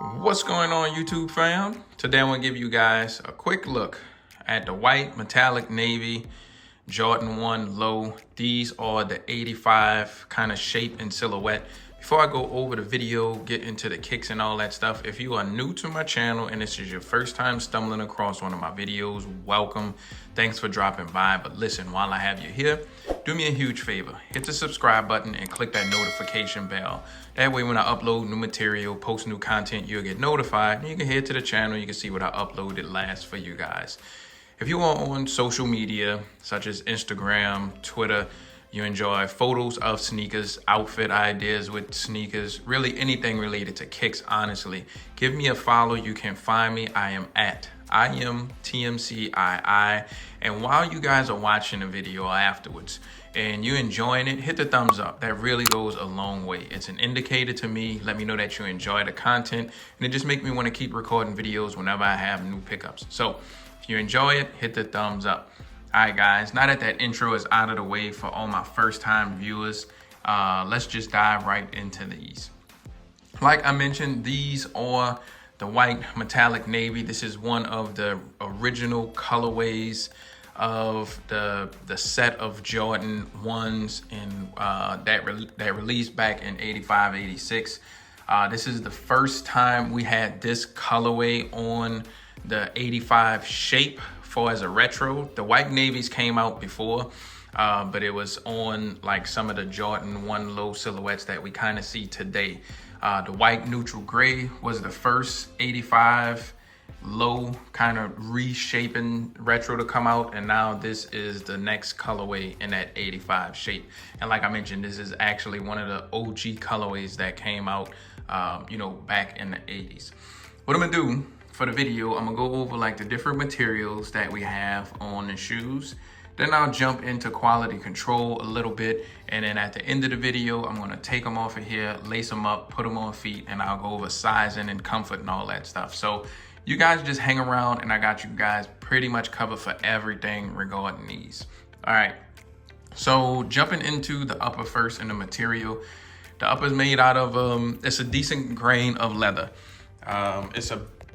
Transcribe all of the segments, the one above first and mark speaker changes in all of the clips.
Speaker 1: What's going on, YouTube fam? Today I'm going to give you guys a quick look at the white metallic navy Jordan 1 low. These are the 85 kind of shape and silhouette. Before I go over the video, get into the kicks and all that stuff, if you are new to my channel and this is your first time stumbling across one of my videos, welcome. Thanks for dropping by. But listen, while I have you here, do me a huge favor. Hit the subscribe button and click that notification bell. That way when I upload new material, post new content, you'll get notified. And you can head to the channel, you can see what I uploaded last for you guys. If you are on social media, such as Instagram, Twitter, you enjoy photos of sneakers, outfit ideas with sneakers, really anything related to kicks, honestly, give me a follow. You can find me. I am at iAMTMCII. And while you guys are watching the video afterwards and you enjoying it, hit the thumbs up. That really goes a long way. It's an indicator to me. Let me know that you enjoy the content, and it just makes me want to keep recording videos whenever I have new pickups. So if you enjoy it, hit the thumbs up. All right, guys, now that intro is out of the way for all my first-time viewers, let's just dive right into these. Like I mentioned, these are the white metallic navy. This is one of the original colorways of the set of Jordan 1s that released back in 85, 86. This is the first time we had this colorway on the 85 shape for as a retro. The white navies came out before, but it was on like some of the Jordan 1 low silhouettes that we kind of see today. The white neutral gray was the first 85 low kind of reshaping retro to come out, and now this is the next colorway in that 85 shape. And like I mentioned, this is actually one of the OG colorways that came out back in the 80s. What I'm gonna do for the video, I'm gonna go over like the different materials that we have on the shoes. Then I'll jump into quality control a little bit. And then at the end of the video, I'm gonna take them off of here, lace them up, put them on feet, and I'll go over sizing and comfort and all that stuff. So you guys just hang around and I got you guys pretty much covered for everything regarding these. All right, so jumping into the upper first in the material. The upper is made out of, it's a decent grain of leather.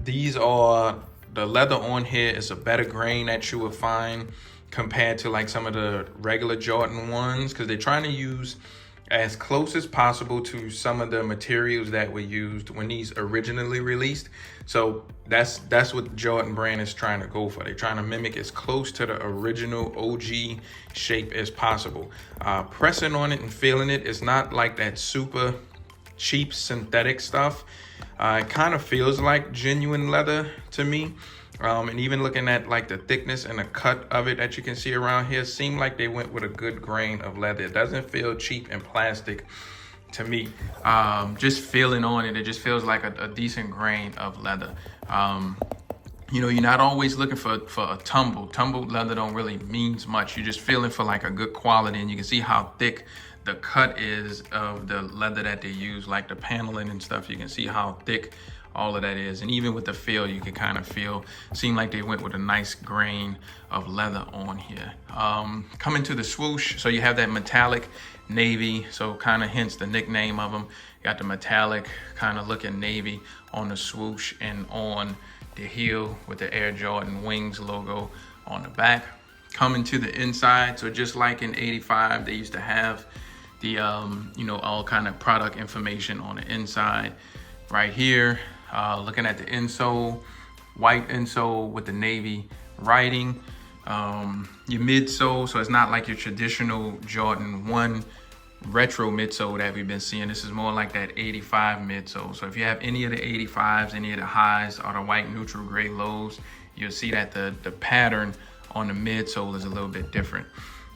Speaker 1: These are, the leather on here is a better grain that you will find compared to like some of the regular Jordan 1s, because they're trying to use as close as possible to some of the materials that were used when these originally released. So that's what the Jordan brand is trying to go for. They're trying to mimic as close to the original OG shape as possible. Pressing on it and feeling it, it's not like that super cheap synthetic stuff. It kind of feels like genuine leather to me. And even looking at like the thickness and the cut of it that you can see around here, seem like they went with a good grain of leather. It doesn't feel cheap and plastic to me. Just feeling on it, it just feels like a decent grain of leather. You're not always looking for a tumbled leather. Don't really means much. You're just feeling for like a good quality, and you can see how thick the cut is of the leather that they use, like the paneling and stuff. You can see how thick all of that is, and even with the feel, you can kind of feel, seem like they went with a nice grain of leather on here. Coming to the swoosh, so you have that metallic navy, so kind of hence the nickname of them. You got the metallic kind of looking navy on the swoosh and on the heel with the Air Jordan Wings logo on the back. Coming to the inside, so just like in 85, they used to have the all kind of product information on the inside right here. Looking at the insole, white insole with the navy writing. Your midsole, so it's not like your traditional Jordan 1 retro midsole that we've been seeing. This is more like that 85 midsole. So if you have any of the 85s, any of the highs or the white neutral gray lows, you'll see that the pattern on the midsole is a little bit different.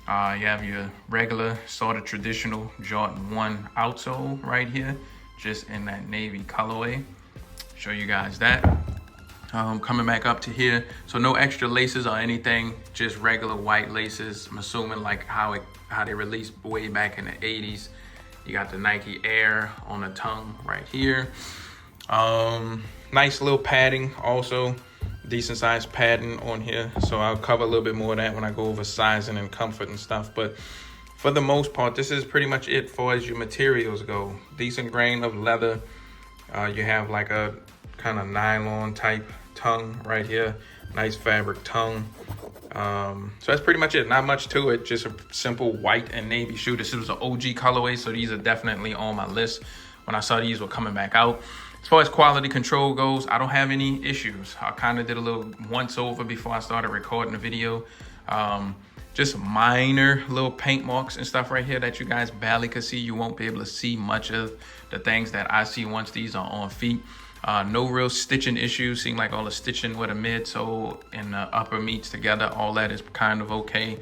Speaker 1: You have your regular sort of traditional Jordan 1 outsole right here, just in that navy colorway. Show you guys that. Coming back up to here, so no extra laces or anything, just regular white laces. I'm assuming like how they released way back in the 80s. You got the Nike Air on the tongue right here. Nice little padding also. Decent sized padding on here, so I'll cover a little bit more of that when I go over sizing and comfort and stuff. But for the most part, this is pretty much it for as your materials go. Decent grain of leather. You have like a kind of nylon type tongue right here. Nice fabric tongue. So that's pretty much it. Not much to it. Just a simple white and navy shoe. This was an OG colorway, so these are definitely on my list when I saw these were coming back out. As far as quality control goes, I don't have any issues. I kind of did a little once over before I started recording the video. Just minor little paint marks and stuff right here that you guys barely could see. You won't be able to see much of the things that I see once these are on feet. No real stitching issues. Seem like all the stitching with a midsole and the upper meets together, all that is kind of okay.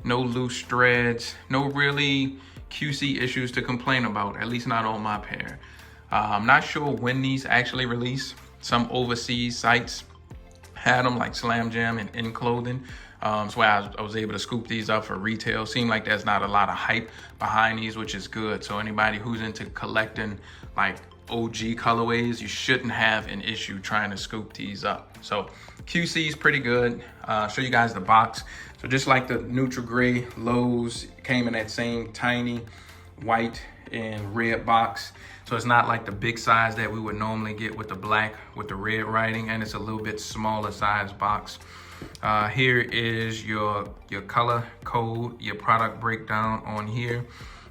Speaker 1: No loose threads, no really QC issues to complain about, at least not on my pair. I'm not sure when these actually release. Some overseas sites had them, like Slam Jam and In Clothing. That's why I was able to scoop these up for retail. Seemed like there's not a lot of hype behind these, which is good. So anybody who's into collecting like OG colorways, you shouldn't have an issue trying to scoop these up. So QC is pretty good. Show you guys the box. So just like the neutral gray lows, came in that same tiny white and red box. So it's not like the big size that we would normally get with the black with the red writing, and it's a little bit smaller size box. Here is your color code, your product breakdown on here.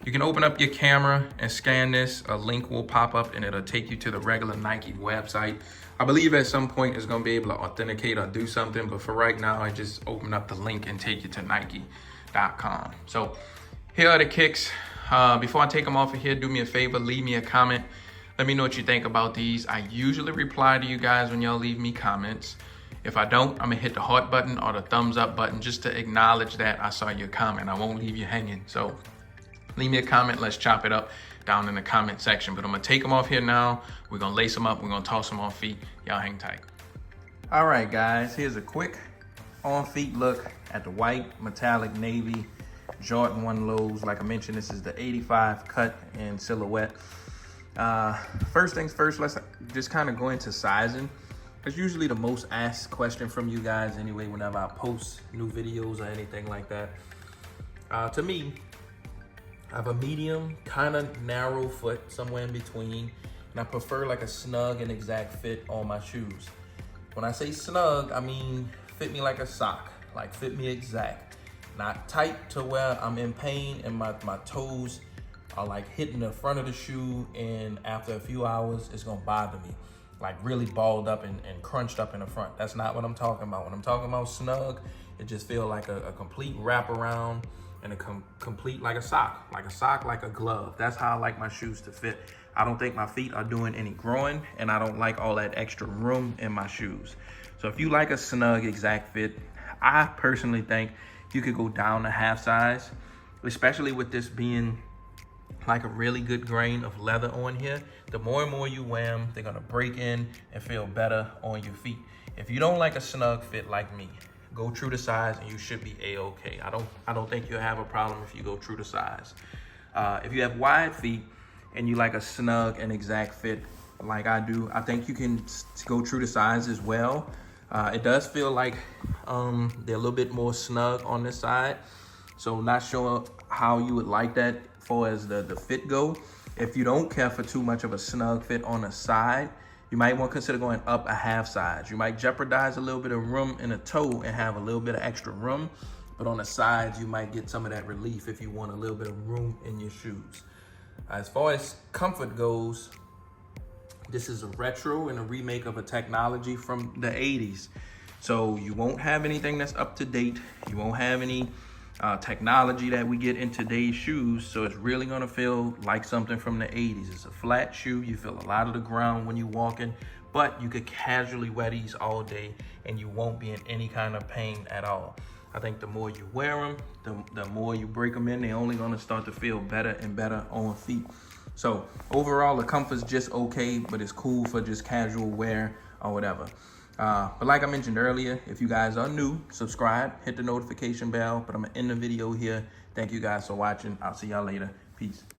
Speaker 1: You can open up your camera and scan this. A link will pop up and it'll take you to the regular Nike website. I believe at some point it's gonna be able to authenticate or do something, but for right now, I just open up the link and take you to Nike.com. So here are the kicks. Before I take them off of here, do me a favor, leave me a comment. Let me know what you think about these. I usually reply to you guys when y'all leave me comments. If I don't, I'm gonna hit the heart button or the thumbs up button just to acknowledge that I saw your comment. I won't leave you hanging. So leave me a comment, let's chop it up down in the comment section. But I'm gonna take them off here now. We're gonna lace them up, we're gonna toss them on feet. Y'all hang tight. All right, guys, here's a quick on feet look at the white metallic navy Jordan 1 lows. Like I mentioned, this is the 85 cut in silhouette. First things first, let's just kind of go into sizing. It's usually the most asked question from you guys anyway, whenever I post new videos or anything like that. To me, I have a medium, kind of narrow foot, somewhere in between, and I prefer like a snug and exact fit on my shoes. When I say snug, I mean fit me like a sock, like fit me exact. Not tight to where I'm in pain and my toes are like hitting the front of the shoe, and after a few hours, it's gonna bother me. Like really balled up and crunched up in the front. That's not what I'm talking about. When I'm talking about snug, it just feels like a complete wraparound and a complete like a sock, like a glove. That's how I like my shoes to fit. I don't think my feet are doing any growing, and I don't like all that extra room in my shoes. So if you like a snug exact fit, I personally think you could go down to half size, especially with this being like a really good grain of leather on here. The more and more you wear them, they're gonna break in and feel better on your feet. If you don't like a snug fit like me, go true to size and you should be a-okay. I don't think you'll have a problem if you go true to size. If you have wide feet and you like a snug and exact fit like I do, I think you can go true to size as well. It does feel like they're a little bit more snug on this side. So not sure how you would like that as far as the fit go. If you don't care for too much of a snug fit on the side, you might want to consider going up a half size. You might jeopardize a little bit of room in the toe and have a little bit of extra room, but on the sides, you might get some of that relief if you want a little bit of room in your shoes. As far as comfort goes, this is a retro and a remake of a technology from the 80s. So you won't have anything that's up to date. You won't have any technology that we get in today's shoes. So it's really gonna feel like something from the 80s. It's a flat shoe. You feel a lot of the ground when you're walking, but you could casually wear these all day and you won't be in any kind of pain at all. I think the more you wear them, the more you break them in, they're only gonna start to feel better and better on feet. So overall, the comfort's just okay, but it's cool for just casual wear or whatever. But like I mentioned earlier, if you guys are new, subscribe, hit the notification bell. But I'm gonna end the video here. Thank you guys for watching. I'll see y'all later. Peace.